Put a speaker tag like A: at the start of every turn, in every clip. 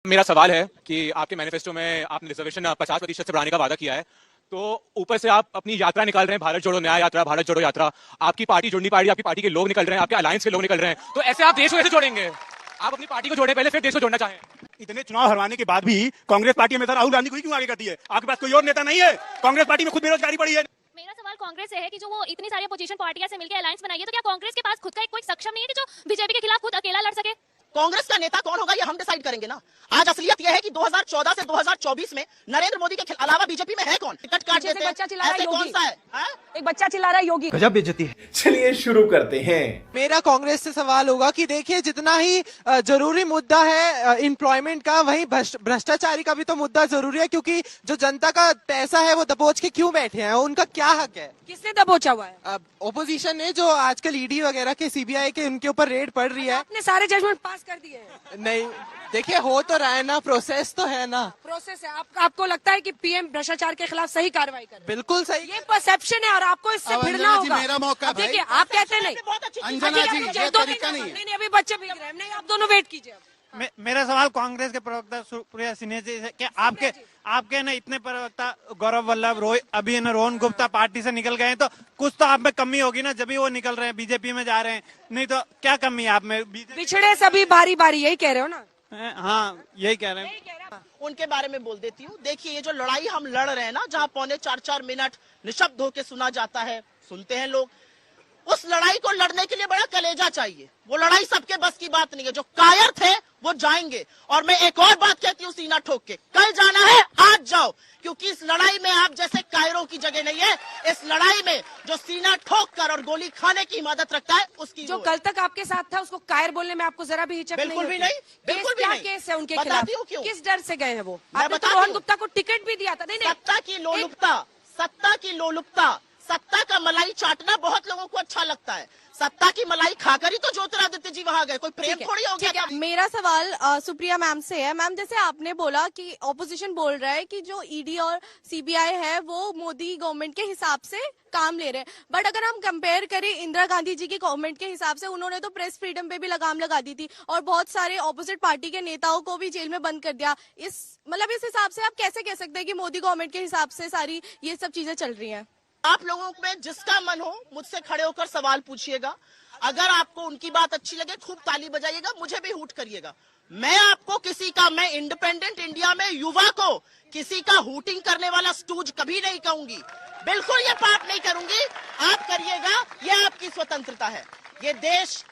A: मेरा सवाल है कि आपके मैनिफेस्टो में आपने रिजर्वेशन 50% से बढ़ाने का वादा किया है, तो ऊपर से आप अपनी यात्रा निकाल रहे हैं, भारत जोड़ो न्याय यात्रा, भारत जोड़ो यात्रा। आपकी पार्टी जुड़नी पार्टी, आपकी पार्टी के लोग निकल रहे हैं, आपके अलायंस के लोग निकल रहे हैं, तो ऐसे आप देश को कैसे जोड़ेंगे? आप अपनी पार्टी को जोड़े पहले, फिर देश को जोड़ना चाहें।
B: इतने चुनाव हरवाने के बाद भी कांग्रेस पार्टी में राहुल गांधी को ही क्यों आगे करती है? आपके पास कोई और नेता नहीं है? कांग्रेस पार्टी में खुद बेरोजगारी बढ़ी है।
C: मेरा सवाल कांग्रेस से है कि जो वो इतनी सारी अपोजिशन पार्टियां से मिलकर अलायंस बनाई है, तो क्या कांग्रेस के पास खुद का कोई सक्षम नहीं है कि जो बीजेपी के खिलाफ खुद अकेला लड़ सके?
D: कांग्रेस का नेता कौन होगा ये हम डिसाइड करेंगे ना। आज असलियत यह है कि 2014 से 2024 में नरेंद्र मोदी के अलावा बीजेपी में है कौन? टिकट काट देते हैं, ऐसे कौन सा है?
E: एक बच्चा चिल्ला रहा है योगी।
F: गजब बेइज्जती है। चलिए शुरू करते हैं।
G: मेरा कांग्रेस से सवाल होगा कि देखिए, जितना ही जरूरी मुद्दा है एम्प्लॉयमेंट का, वहीं भ्रष्टाचारी का भी तो मुद्दा जरूरी है, क्योंकि जो जनता का पैसा है वो दबोच के क्यों बैठे हैं, उनका क्या हक है?
E: किसने दबोचा हुआ है?
G: ओपोजिशन ने, जो आजकल ईडी वगैरह के, सीबीआई के, उनके ऊपर रेड पड़ रही है।
E: आपने सारे जजमेंट पास कर दिए हैं।
G: नहीं, देखिए हो तो रहा है ना, प्रोसेस तो है ना।
E: प्रोसेस है। आपको लगता है कि पीएम भ्रष्टाचार के खिलाफ सही कार्रवाई करे?
G: बिल्कुल सही।
E: ये परसेप्शन है और आपको इससे भिड़ना होगा।
F: मेरा मौका भाई।
E: देखिए, आप कहते नहीं,
F: अंजना जी, ये तरीका नहीं है।
E: नहीं, अभी बच्चे भीग रहे हैं। नहीं, आप दोनों वेट कीजिए।
H: मेरा सवाल कांग्रेस के प्रवक्ता सुप्रिया सिन्हा जी से कि आपके ना इतने प्रवक्ता गौरव वल्लभ अभी ना रोहन गुप्ता पार्टी से निकल गए हैं, तो कुछ तो आप में कमी होगी ना, जब भी वो निकल रहे हैं, बीजेपी में जा रहे हैं, नहीं तो क्या कमी है आप में?
E: बिछड़े सभी बारी बारी, यही कह रहे हो ना?
H: हाँ, यही कह रहे हैं।
D: उनके बारे में बोल देती हूँ। देखिए, ये जो लड़ाई हम लड़ रहे हैं ना, जहाँ 3.25 मिनट निशब्द होकर सुना जाता है, सुनते हैं लोग, उस लड़ाई को लड़ने के लिए बड़ा कलेजा चाहिए। वो लड़ाई सबके बस की बात नहीं है। जो कायर थे वो जाएंगे। और मैं एक और बात कहती हूँ सीना ठोक के, कल जाना है आज जाओ, क्योंकि इस लड़ाई में आप जैसे कायरों की जगह नहीं है। इस लड़ाई में जो सीना ठोक कर और गोली खाने की हिम्मत रखता है, उसकी
E: जो कल तक आपके साथ था, उसको कायर बोलने में आपको जरा भी हिचक नहीं?
D: बिल्कुल भी नहीं, बिल्कुल भी नहीं।
E: केस है उनके खिलाफ? किस डर से गए हैं वो? आपने तो
D: बताती
E: रोहन
D: हूँ।
E: गुप्ता को टिकट भी दिया था। नहीं,
D: सत्ता की लोलुपता, सत्ता की लोलुपता, सत्ता का मलाई चाटना बहुत लोगों को अच्छा लगता है। सत्ता की मलाई खाकर ही तो ज्योतिरादित्य जी वहां गए। कोई प्रेम थोड़ी हो गया।
I: मेरा सवाल सुप्रिया मैम से है। मैम, जैसे आपने बोला कि ऑपोजिशन बोल रहा है कि जो ईडी और सीबीआई है वो मोदी गवर्नमेंट के हिसाब से काम ले रहे हैं, बट अगर हम कंपेयर करें इंदिरा गांधी जी की गवर्नमेंट के हिसाब से, उन्होंने तो प्रेस फ्रीडम पे भी लगाम लगा दी थी और बहुत सारे ऑपोजिट पार्टी के नेताओं को भी जेल में बंद कर दिया। इस हिसाब से आप कैसे कह सकते हैं कि मोदी गवर्नमेंट के हिसाब से सारी ये सब चीजें चल रही हैं?
D: आप लोगों में जिसका मन हो मुझसे खड़े होकर सवाल पूछिएगा। अगर आपको उनकी बात अच्छी लगे, खूब ताली बजाइएगा, मुझे भी हूट करिएगा। मैं आपको मैं इंडिपेंडेंट इंडिया में युवा को किसी का हूटिंग करने वाला स्टूज कभी नहीं कहूंगी। बिल्कुल ये पाप नहीं करूंगी। आप करिएगा, ये आपकी स्वतंत्रता है। ये देश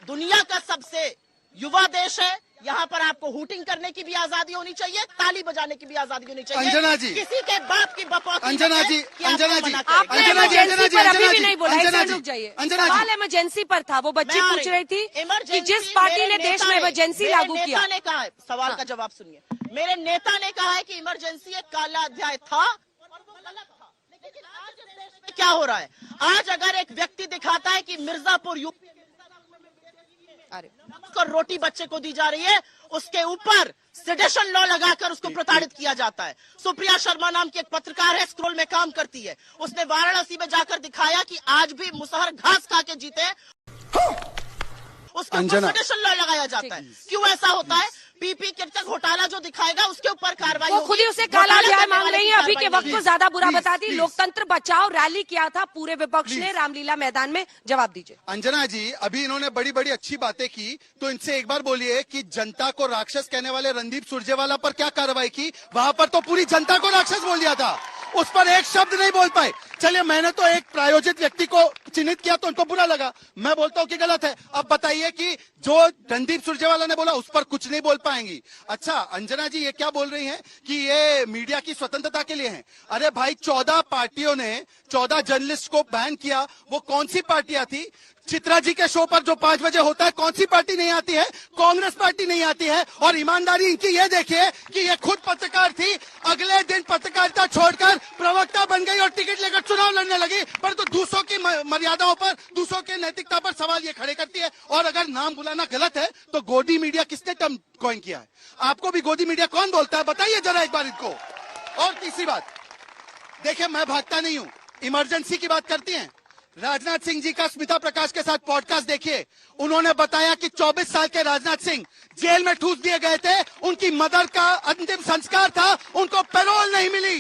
D: दुनिया का सबसे युवा देश है। यहाँ पर आपको हूटिंग करने की भी आजादी होनी चाहिए, ताली बजाने की भी आजादी होनी चाहिए।
F: अंजना जी,
D: किसी के बाप की बपौती
F: अंजना जी,
E: आपने इमरजेंसी पर अभी भी नहीं बोला। रुक जाइए, सवाल इमरजेंसी पर था। वो बच्ची पूछ रही थी कि जिस पार्टी ने देश में इमरजेंसी लागू किया।
D: नेता ने कहा है, सवाल का जवाब सुनिए। मेरे नेता ने कहा है कि इमरजेंसी एक काला अध्याय था और वो गलत था। लेकिन आज इस देश में क्या हो रहा है? आज अगर एक व्यक्ति दिखाता है कि मिर्जापुर यूपी और रोटी बच्चे को दी जा रही है, उसके ऊपर सेडेशन लॉ लगाकर उसको प्रताड़ित किया जाता है। सुप्रिया शर्मा नाम की एक पत्रकार है, स्क्रोल में काम करती है। उसने वाराणसी में जाकर दिखाया कि आज भी मुसहर घास खा के जीते, उसके ऊपर सेडेशन लॉ लगाया जाता है। क्यों ऐसा होता है? पीपी किट घोटाला जो दिखाएगा उसके ऊपर कार्रवाई
E: वो खुद ही उसे काला अध्याय मांग रही है। अभी के वक्त को ज्यादा बुरा बताती। लोकतंत्र बचाओ रैली किया था पूरे विपक्ष ने रामलीला मैदान में। जवाब दीजिए।
F: अंजना जी, अभी इन्होंने बड़ी बड़ी अच्छी बातें की, तो इनसे एक बार बोलिए कि जनता को राक्षस कहने वाले रणदीप सुरजेवाला पर क्या कार्रवाई की? वहां पर तो पूरी जनता को राक्षस बोल दिया था, उस पर एक शब्द नहीं बोल पाए। चलिए, मैंने तो एक प्रायोजित व्यक्ति को चिन्हित किया तो उनको बुरा लगा, मैं बोलता हूँ कि गलत है। अब बताइए कि जो रणदीप सुरजेवाला ने बोला उस पर कुछ नहीं बोल पाएंगी। अच्छा, अंजना जी ये क्या बोल रही हैं कि ये मीडिया की स्वतंत्रता के लिए है? अरे भाई, 14 पार्टियों ने 14 जर्नलिस्ट को बैन किया। वो कौन सी पार्टियां थी? चित्रा जी के शो पर जो 5 बजे होता है, कौन सी पार्टी नहीं आती है? कांग्रेस पार्टी नहीं आती है। और ईमानदारी इनकी ये देखिए कि ये खुद पत्रकार थी, अगले दिन पत्रकारिता छोड़कर प्रवक्ता बन गई और टिकट लेकर चुनाव लड़ने लगी, परंतु दूसरों की मर्यादाओं पर, दूसरों की नैतिकता पर सवाल ये खड़े करती है। और अगर नाम बुलाना गलत है तो गोदी मीडिया किसने टर्म कॉइन किया है? आपको भी गोदी मीडिया कौन बोलता है? बताइए जरा एक बार इनको। और तीसरी बात, देखिए, मैं भागता नहीं हूं। इमरजेंसी की बात करती हैं, राजनाथ सिंह जी का स्मिता प्रकाश के साथ पॉडकास्ट देखिए। उन्होंने बताया कि 24 साल के राजनाथ सिंह जेल में ठूस दिए गए थे, उनकी मदर का अंतिम संस्कार था, उनको पैरोल नहीं मिली।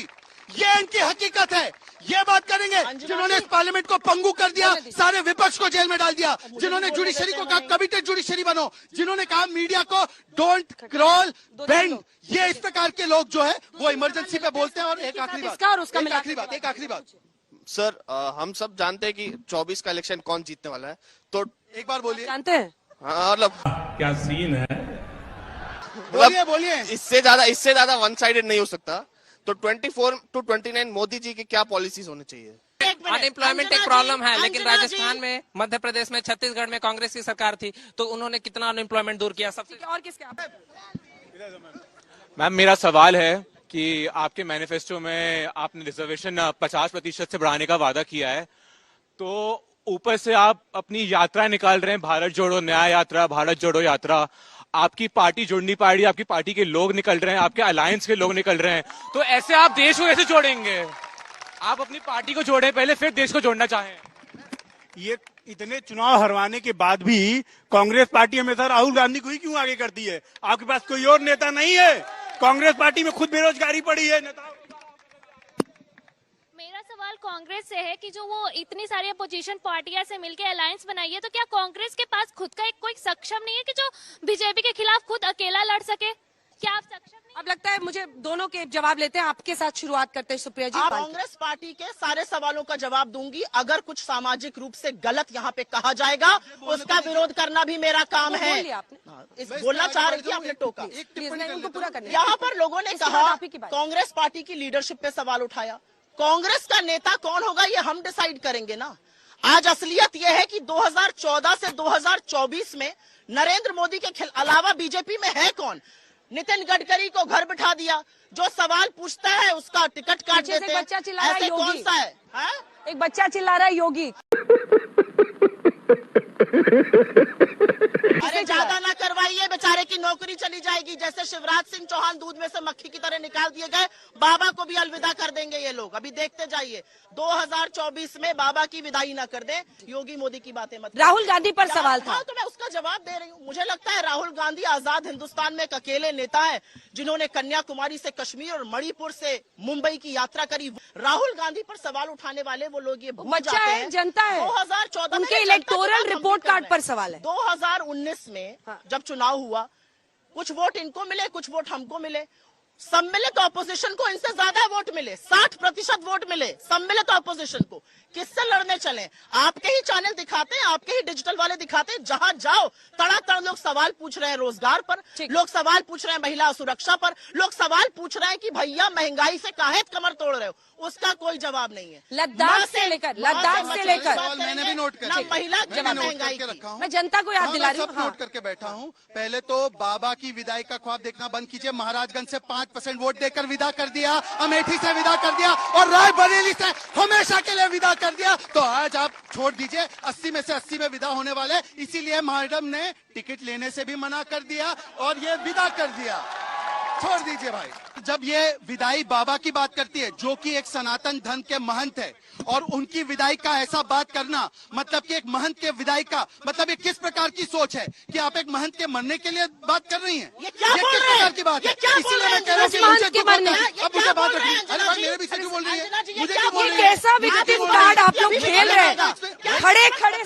F: ये इनकी हकीकत है। ये बात करेंगे जिन्होंने इस पार्लियामेंट को पंगु कर दिया, सारे विपक्ष को जेल में डाल दिया, जिन्होंने जुडिशरी को कहा कमिटेड जुडिशरी बनो, जिन्होंने कहा मीडिया को डोंट क्रॉल बेंड। ये इस प्रकार के लोग जो है वो इमरजेंसी पे बोलते हैं। और एक आखिरी बात
J: सर, हम सब जानते हैं कि 24 का इलेक्शन कौन जीतने वाला है, तो
F: एक बार बोलिए।
E: जानते हैं?
J: हाँ, मतलब
K: क्या सीन है?
F: बोलिए।
J: इससे ज्यादा वन साइडेड नहीं हो सकता। तो 24 to 29 मोदी जी की क्या पॉलिसीज होनी चाहिए?
L: अनएम्प्लॉयमेंट एक प्रॉब्लम है, लेकिन राजस्थान में, मध्य प्रदेश में, छत्तीसगढ़ में कांग्रेस की सरकार थी, तो उन्होंने कितना अनएम्प्लॉयमेंट दूर किया? सबसे
E: और किसके?
A: मैम, मेरा सवाल है कि आपके मैनिफेस्टो में आपने रिजर्वेशन 50% से बढ़ाने का वादा किया है, तो ऊपर से आप अपनी यात्रा निकाल रहे हैं, भारत जोड़ो न्याय यात्रा, भारत जोड़ो यात्रा। आपकी पार्टी जुड़ नहीं पा रही, आपकी पार्टी के लोग निकल रहे हैं, आपके अलायंस के लोग निकल रहे हैं, तो ऐसे आप देश को कैसे जोड़ेंगे? आप अपनी पार्टी को जोड़े पहले, फिर देश को जोड़ना चाहें।
B: ये इतने चुनाव हरवाने के बाद भी कांग्रेस पार्टी हमेशा राहुल गांधी को ही क्यों आगे करती है? आपके पास कोई और नेता नहीं है? कांग्रेस पार्टी में खुद बेरोजगारी पड़ी है।
C: मेरा सवाल कांग्रेस से है कि जो वो इतनी सारी अपोजिशन पार्टियां से मिलकर अलायंस बनाई है, तो क्या कांग्रेस के पास खुद का कोई सक्षम नहीं है कि जो बीजेपी के खिलाफ खुद अकेला लड़ सके? क्या आप सक्षम नहीं?
E: अब लगता है मुझे दोनों के जवाब लेते हैं। आपके साथ शुरुआत करते हैं सुप्रिया जी।
D: कांग्रेस पार्टी के सारे सवालों का जवाब दूंगी। अगर कुछ सामाजिक रूप से गलत यहाँ पे कहा जाएगा, उसका विरोध करना भी मेरा काम है। बोलना चाह रही थी, आपने टोका।
E: उनको पूरा करना।
D: यहाँ पर लोगों ने कहा कांग्रेस पार्टी की लीडरशिप पे सवाल उठाया। कांग्रेस का नेता कौन होगा ये हम डिसाइड करेंगे ना। आज असलियत यह है कि 2014 से 2024 में नरेंद्र मोदी के अलावा बीजेपी में है कौन? नितिन गडकरी को घर बिठा दिया, जो सवाल पूछता है उसका टिकट काट देते हैं।
E: बच्चा चिल्ला रहा है,
D: ऐसे कौन सा है?
E: एक बच्चा चिल्ला रहा है योगी।
D: अरे ज्यादा ना करवाइए, बेचारे की नौकरी चली जाएगी। जैसे शिवराज सिंह चौहान दूध में से मक्खी की तरह निकाल दिए गए, बाबा को भी अलविदा कर देंगे ये लोग। अभी देखते जाइए, 2024 में बाबा की विदाई ना कर दें। योगी मोदी की बातें मत।
E: राहुल गांधी पर सवाल था,
D: तो मैं उसका जवाब दे रही हूँ। मुझे लगता है राहुल गांधी आजाद हिंदुस्तान में एक अकेले नेता है जिन्होंने कन्याकुमारी से कश्मीर और मणिपुर से मुंबई की यात्रा करी। राहुल गांधी पर सवाल उठाने वाले वो लोग ये भूल जाते हैं,
E: जनता है।
D: 2014
E: उनके इलेक्टोरल रिपोर्ट कार्ड पर सवाल है।
D: 2019 में जब चुनाव हुआ, कुछ वोट इनको मिले, कुछ वोट हमको मिले। सम्मिलित ऑपोजिशन को इनसे ज्यादा वोट मिले, 60% वोट मिले सम्मिलित ऑपोजिशन को। किससे लड़ने चले? आपके ही चैनल दिखाते हैं, आपके ही डिजिटल वाले दिखाते हैं। जहां जाओ तड़ातड़ लोग सवाल पूछ रहे हैं रोजगार पर, लोग सवाल पूछ रहे हैं महिला सुरक्षा पर, लोग सवाल पूछ रहे हैं कि भैया महंगाई से काहे कमर तोड़ रहे हो। उसका कोई जवाब नहीं है।
E: लद्दाख से लेकर
F: मैंने भी नोट
D: ना महिला की ना महंगाई
F: करके रखा हूँ।
E: मैं जनता को याद दिला रही हूँ।
F: नोट करके बैठा हूँ। पहले तो बाबा की विदाई का ख्वाब देखना बंद कीजिए। महाराजगंज से 5% वोट देकर विदा कर दिया, अमेठी से विदा कर दिया और रायबरेली से हमेशा के लिए विदा कर दिया। तो आज आप छोड़ दीजिए, 80 में से 80 में विदा होने वाले। इसीलिए मैडम ने टिकट लेने से भी मना कर दिया और ये विदा कर दिया। छोड़ दीजिए भाई। जब ये विदाई बाबा की बात करती है, जो कि एक सनातन धर्म के महंत है, और उनकी विदाई का ऐसा बात करना मतलब कि एक महंत के विदाई का मतलब ये किस प्रकार की सोच है कि आप एक महंत के मरने के लिए बात कर रही हैं? ये किस प्रकार की बात है? इसीलिए मैं कह रहा हूँ कि मुझे दुख होता है। अब मुझे बात रखनी। अरे बात मेरे भी से क्यों बोल रही है? मुझे क्यों बोल रही है?
E: कैसा विक्टिम कार्ड आप लोग खेल रहे हैं? खड़े खड़े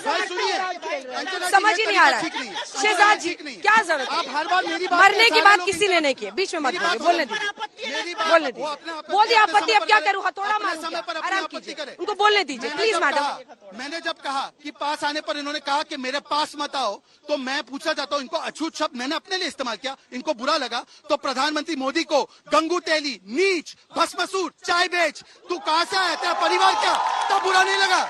E: समझ ही नहीं आ रहा है। शहजाद जी क्या जरूरत है?
F: आप हर बार मेरी बात
E: मरने की बात किसी ने नहीं की, बीच में मत बोलिए। बोलने दीजिए, बोलने दीजिए। बोल दिया आपत्ति, अब क्या करूँ? हथौड़ा मारूं? आराम कीजिए, उनको बोलने दीजिए प्लीज मैडम।
F: मैंने जब कहा कि पास आने पर इन्होंने कहा कि मेरे पास मत आओ, तो मैं पूछा जाता हूँ, इनको अछूत शब्द मैंने अपने लिए इस्तेमाल किया, इनको बुरा लगा तो प्रधानमंत्री मोदी को गंगू तेली, नीच, भस्मसूर, चाय बेच, तू कहां से आया, तेरा परिवार क्या, तो बुरा नहीं लगा।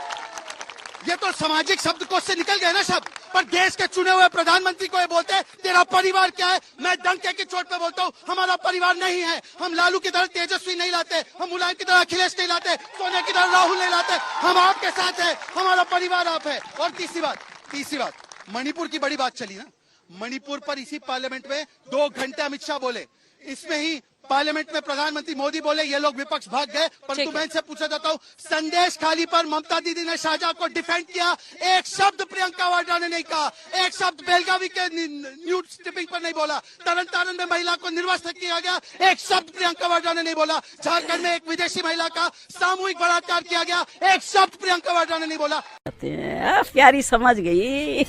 F: ये तो सामाजिक शब्दकोश से निकल गए ना शब्द, पर देश के चुने हुए प्रधानमंत्री को ये बोलते हैं तेरा परिवार क्या है। मैं डंके की चोट पे बोलता हूँ, हमारा परिवार नहीं है। हम लालू की तरह तेजस्वी नहीं लाते, हम मुलायम की तरह अखिलेश नहीं लाते, सोनिया की तरह राहुल नहीं लाते। हम आपके साथ है, हमारा परिवार आप है। और तीसरी बात, मणिपुर की बड़ी बात चली ना। मणिपुर पर इसी पार्लियामेंट में 2 घंटे अमित शाह बोले। इसमें ही पार्लियामेंट में प्रधानमंत्री मोदी बोले ये लोग विपक्ष भाग गए, परंतु मैं इनसे पूछा जाता हूँ, संदेश खाली पर ममता दीदी ने शाहजहां को डिफेंड किया, एक शब्द प्रियंका वाड्रा ने नहीं कहा, एक शब्द बेलगावी के न्यूड स्ट्रिपिंग पर नहीं बोला, तरन तारण में महिला को निर्वस्त्र किया गया, एक शब्द प्रियंका वाड्रा ने नहीं बोला, झारखंड में एक विदेशी महिला का सामूहिक बलात्कार किया गया, एक शब्द प्रियंका वाड्रा ने नहीं बोला।
K: प्यारी समझ गई